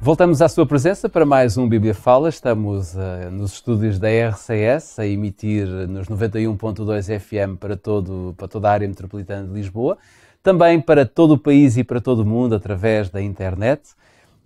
Voltamos à sua presença para mais um Bíblia Fala. Estamos nos estúdios da RCS a emitir nos 91.2 FM para toda a área metropolitana de Lisboa, também para todo o país e para todo o mundo através da internet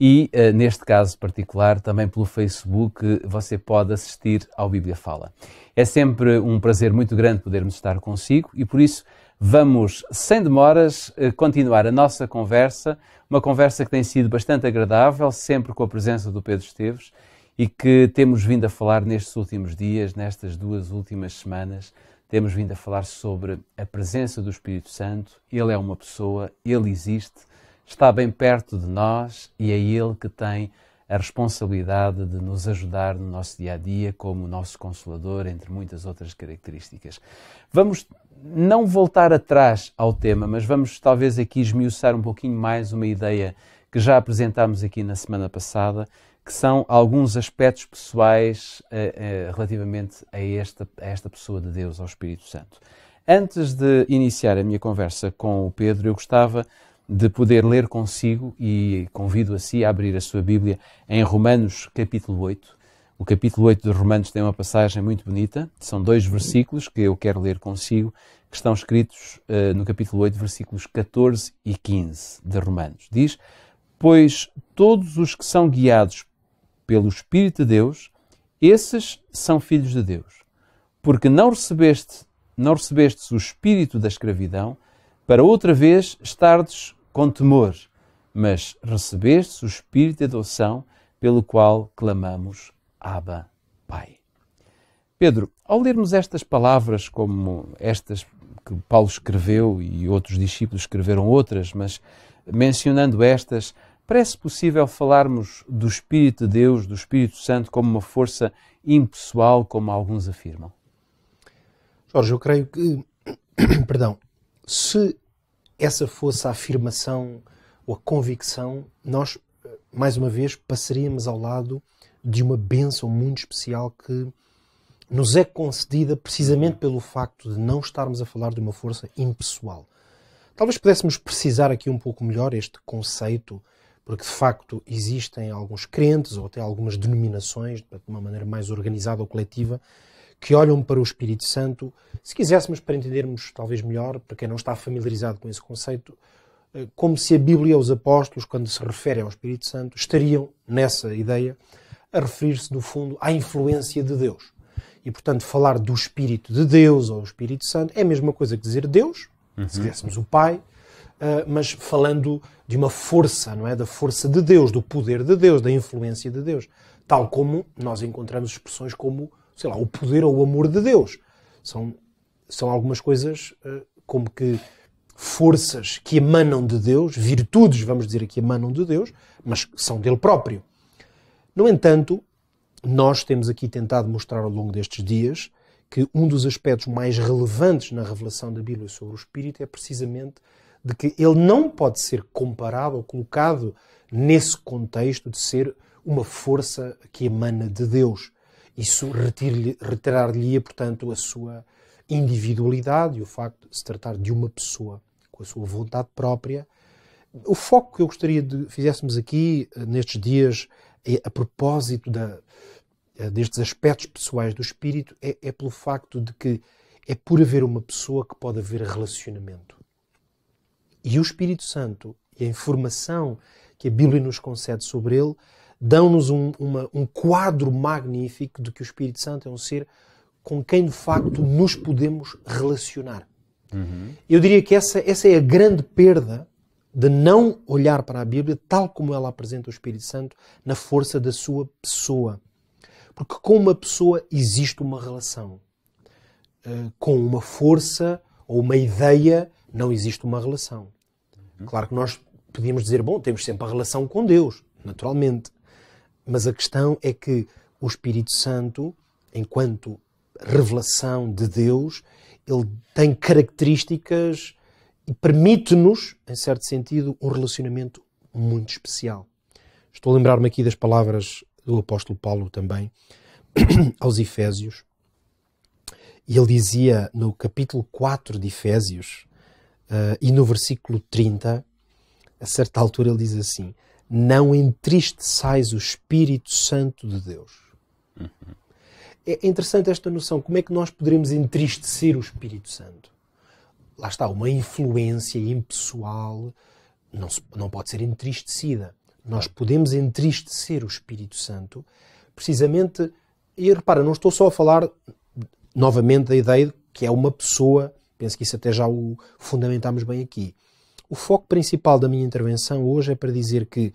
e, neste caso particular, também pelo Facebook você pode assistir ao Bíblia Fala. É sempre um prazer muito grande podermos estar consigo e por isso vamos, sem demoras, continuar a nossa conversa, uma conversa que tem sido bastante agradável, sempre com a presença do Pedro Esteves e que temos vindo a falar nestes últimos dias, nestas 2 últimas semanas, temos vindo a falar sobre a presença do Espírito Santo. Ele é uma pessoa, ele existe, está bem perto de nós e é ele que tem a responsabilidade de nos ajudar no nosso dia-a-dia como nosso Consolador, entre muitas outras características. Vamos não voltar atrás ao tema, mas vamos talvez aqui esmiuçar um pouquinho mais uma ideia que já apresentámos aqui na semana passada, que são alguns aspectos pessoais relativamente a esta pessoa de Deus, ao Espírito Santo. Antes de iniciar a minha conversa com o Pedro, eu gostava de poder ler consigo e convido a si a abrir a sua Bíblia em Romanos capítulo 8. O capítulo 8 de Romanos tem uma passagem muito bonita, são 2 versículos que eu quero ler consigo, que estão escritos no capítulo 8, versículos 14 e 15 de Romanos. Diz: pois todos os que são guiados pelo Espírito de Deus, esses são filhos de Deus. Porque não recebestes o espírito da escravidão, para outra vez estardes com temor, mas recebestes o espírito de adoção, pelo qual clamamos: Abba, Pai. Pedro, ao lermos estas palavras como estas que Paulo escreveu e outros discípulos escreveram outras, mas mencionando estas, parece possível falarmos do Espírito de Deus, do Espírito Santo, como uma força impessoal, como alguns afirmam? Jorge, eu creio que, se essa fosse a afirmação ou a convicção, nós, mais uma vez, passaríamos ao lado de uma bênção muito especial que nos é concedida precisamente pelo facto de não estarmos a falar de uma força impessoal. Talvez pudéssemos precisar aqui um pouco melhor este conceito, porque de facto existem alguns crentes ou até algumas denominações, de uma maneira mais organizada ou coletiva, que olham para o Espírito Santo, se quiséssemos, para entendermos talvez melhor, para quem não está familiarizado com esse conceito, como se a Bíblia, os apóstolos, quando se referem ao Espírito Santo, estariam nessa ideia a referir-se, no fundo, à influência de Deus. E, portanto, falar do Espírito de Deus ou Espírito Santo é a mesma coisa que dizer Deus, se quiséssemos o Pai, mas falando de uma força, não é? Da força de Deus, do poder de Deus, da influência de Deus. Tal como nós encontramos expressões como, sei lá, o poder ou o amor de Deus. São algumas coisas como que forças que emanam de Deus, virtudes, vamos dizer, que emanam de Deus, mas que são dele próprio. No entanto, nós temos aqui tentado mostrar ao longo destes dias que um dos aspectos mais relevantes na revelação da Bíblia sobre o Espírito é precisamente de que ele não pode ser comparado ou colocado nesse contexto de ser uma força que emana de Deus. Isso retirar-lhe-ia, portanto, a sua individualidade e o facto de se tratar de uma pessoa com a sua vontade própria. O foco que eu gostaria de fizéssemos aqui, nestes dias, a propósito destes aspectos pessoais do Espírito, é pelo facto de que é por haver uma pessoa que pode haver relacionamento. E o Espírito Santo e a informação que a Bíblia nos concede sobre ele dão-nos um quadro magnífico de que o Espírito Santo é um ser com quem, de facto, nos podemos relacionar. Eu diria que essa é a grande perda de não olhar para a Bíblia tal como ela apresenta o Espírito Santo na força da sua pessoa. Porque com uma pessoa existe uma relação. Com uma força ou uma ideia não existe uma relação. Claro que nós podíamos dizer, bom, temos sempre a relação com Deus, naturalmente. Mas a questão é que o Espírito Santo, enquanto revelação de Deus, ele tem características e permite-nos, em certo sentido, um relacionamento muito especial. Estou a lembrar-me aqui das palavras do apóstolo Paulo também, aos Efésios. E ele dizia no capítulo 4 de Efésios, e no versículo 30, a certa altura ele diz assim: não entristeçais o Espírito Santo de Deus. É interessante esta noção. Como é que nós poderemos entristecer o Espírito Santo? Lá está, uma influência impessoal não pode ser entristecida. Nós podemos entristecer o Espírito Santo precisamente, e repara, não estou só a falar novamente da ideia que é uma pessoa, penso que isso até já o fundamentámos bem aqui. O foco principal da minha intervenção hoje é para dizer que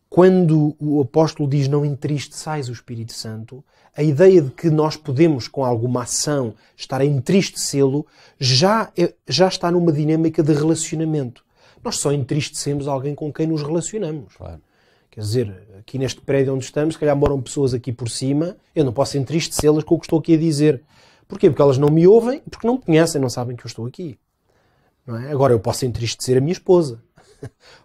quando o apóstolo diz não entristeçais o Espírito Santo, a ideia de que nós podemos, com alguma ação, estar a entristecê-lo, já está numa dinâmica de relacionamento. Nós só entristecemos alguém com quem nos relacionamos. Claro. Quer dizer, aqui neste prédio onde estamos, se calhar moram pessoas aqui por cima, eu não posso entristecê-las com o que estou aqui a dizer. Porquê? Porque elas não me ouvem, porque não me conhecem, não sabem que eu estou aqui. Não é? Agora, eu posso entristecer a minha esposa,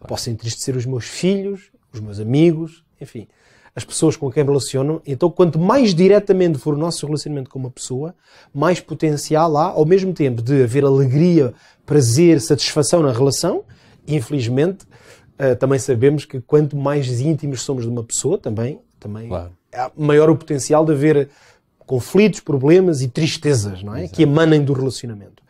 posso entristecer os meus filhos, os meus amigos, enfim, as pessoas com quem me relaciono. Então, quanto mais diretamente for o nosso relacionamento com uma pessoa, mais potencial há, ao mesmo tempo de haver alegria, prazer, satisfação na relação. E, infelizmente, também sabemos que quanto mais íntimos somos de uma pessoa, também claro, é maior o potencial de haver conflitos, problemas e tristezas, não é? Que emanem do relacionamento.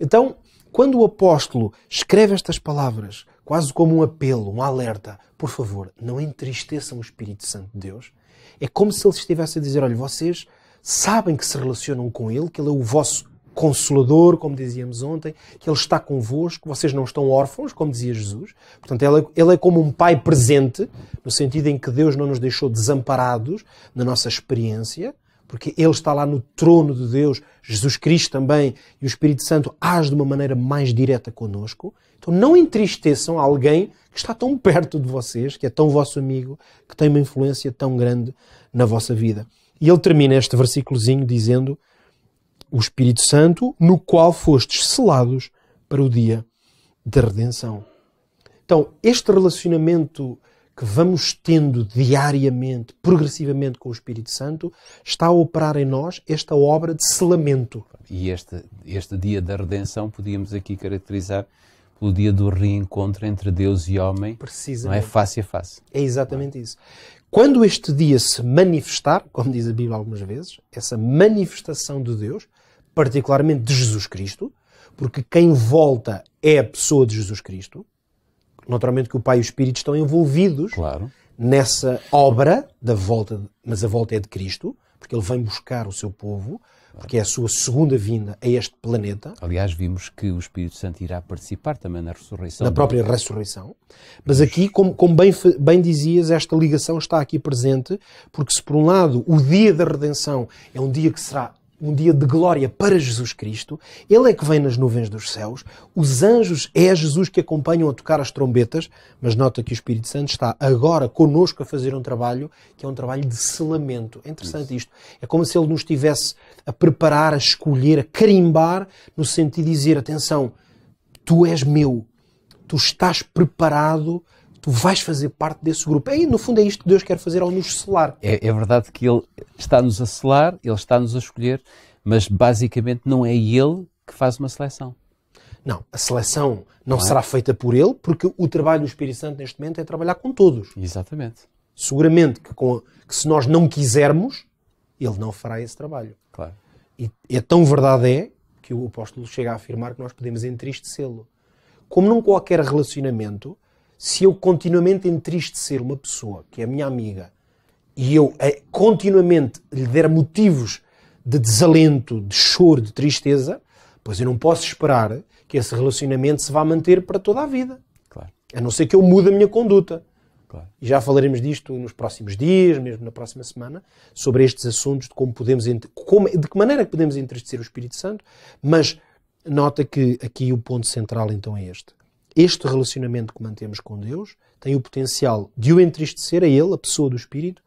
Então, quando o apóstolo escreve estas palavras, quase como um apelo, um alerta, por favor, não entristeçam o Espírito Santo de Deus, é como se ele estivesse a dizer, olha, vocês sabem que se relacionam com ele, que ele é o vosso Consolador, como dizíamos ontem, que ele está convosco, vocês não estão órfãos, como dizia Jesus. Portanto, ele é como um pai presente, no sentido em que Deus não nos deixou desamparados na nossa experiência, porque ele está lá no trono de Deus, Jesus Cristo também, e o Espírito Santo age de uma maneira mais direta connosco. Então não entristeçam alguém que está tão perto de vocês, que é tão vosso amigo, que tem uma influência tão grande na vossa vida. E ele termina este versículozinho dizendo: o Espírito Santo, no qual fostes selados para o dia da redenção. Então, este relacionamento que vamos tendo diariamente, progressivamente com o Espírito Santo, está a operar em nós esta obra de selamento. E este dia da redenção podíamos aqui caracterizar pelo dia do reencontro entre Deus e homem. Precisamente. Não é face a face. É exatamente isso. Quando este dia se manifestar, como diz a Bíblia algumas vezes, essa manifestação de Deus, particularmente de Jesus Cristo, porque quem volta é a pessoa de Jesus Cristo, naturalmente que o Pai e o Espírito estão envolvidos nessa obra da volta, mas a volta é de Cristo, porque ele vem buscar o seu povo, porque é a sua segunda vinda a este planeta. Aliás, vimos que o Espírito Santo irá participar também na ressurreição. Na própria ressurreição. Mas aqui, como bem dizias, esta ligação está aqui presente, porque se por um lado o dia da redenção é um dia que será um dia de glória para Jesus Cristo, ele é que vem nas nuvens dos céus, os anjos é Jesus que acompanham a tocar as trombetas, mas nota que o Espírito Santo está agora connosco a fazer um trabalho que é um trabalho de selamento. É interessante isto. É como se ele nos estivesse a preparar, a escolher, a carimbar, no sentido de dizer, atenção, tu és meu, tu estás preparado, tu vais fazer parte desse grupo. E, no fundo, é isto que Deus quer fazer ao nos selar. É verdade que Ele está-nos a selar, Ele está-nos a escolher, mas basicamente não é Ele que faz uma seleção. Não, a seleção não será feita por Ele, porque o trabalho do Espírito Santo neste momento é trabalhar com todos. Exatamente. Seguramente que se nós não quisermos, Ele não fará esse trabalho. Claro. E é tão verdade que o apóstolo chega a afirmar que nós podemos entristecê-lo. Como num qualquer relacionamento, se eu continuamente entristecer uma pessoa que é a minha amiga e eu continuamente lhe der motivos de desalento, de choro, de tristeza, pois eu não posso esperar que esse relacionamento se vá manter para toda a vida. Claro. A não ser que eu mude a minha conduta. Claro. E já falaremos disto nos próximos dias, mesmo na próxima semana, sobre estes assuntos de como podemos, de que maneira que podemos entristecer o Espírito Santo, mas nota que aqui o ponto central então é este. Este relacionamento que mantemos com Deus tem o potencial de o entristecer a Ele, a pessoa do Espírito,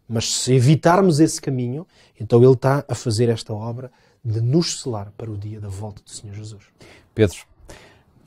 mas se evitarmos esse caminho, então Ele está a fazer esta obra de nos selar para o dia da volta do Senhor Jesus. Pedro,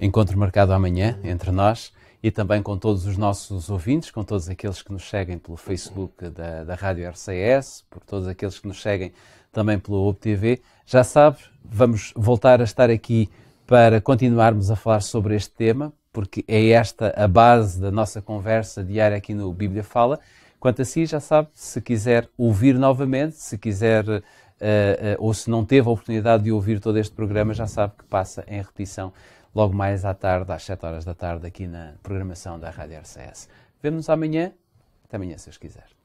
encontro marcado amanhã entre nós e também com todos os nossos ouvintes, com todos aqueles que nos seguem pelo Facebook da Rádio RCS, por todos aqueles que nos seguem também pelo OBTV. Já sabe, vamos voltar a estar aqui para continuarmos a falar sobre este tema, porque é esta a base da nossa conversa diária aqui no Bíblia Fala. Quanto a si, já sabe, se quiser ouvir novamente, se quiser ou se não teve a oportunidade de ouvir todo este programa, já sabe que passa em repetição logo mais à tarde, às 7 horas da tarde, aqui na programação da Rádio RCS. Vemo-nos amanhã. Até amanhã, se Deus quiser.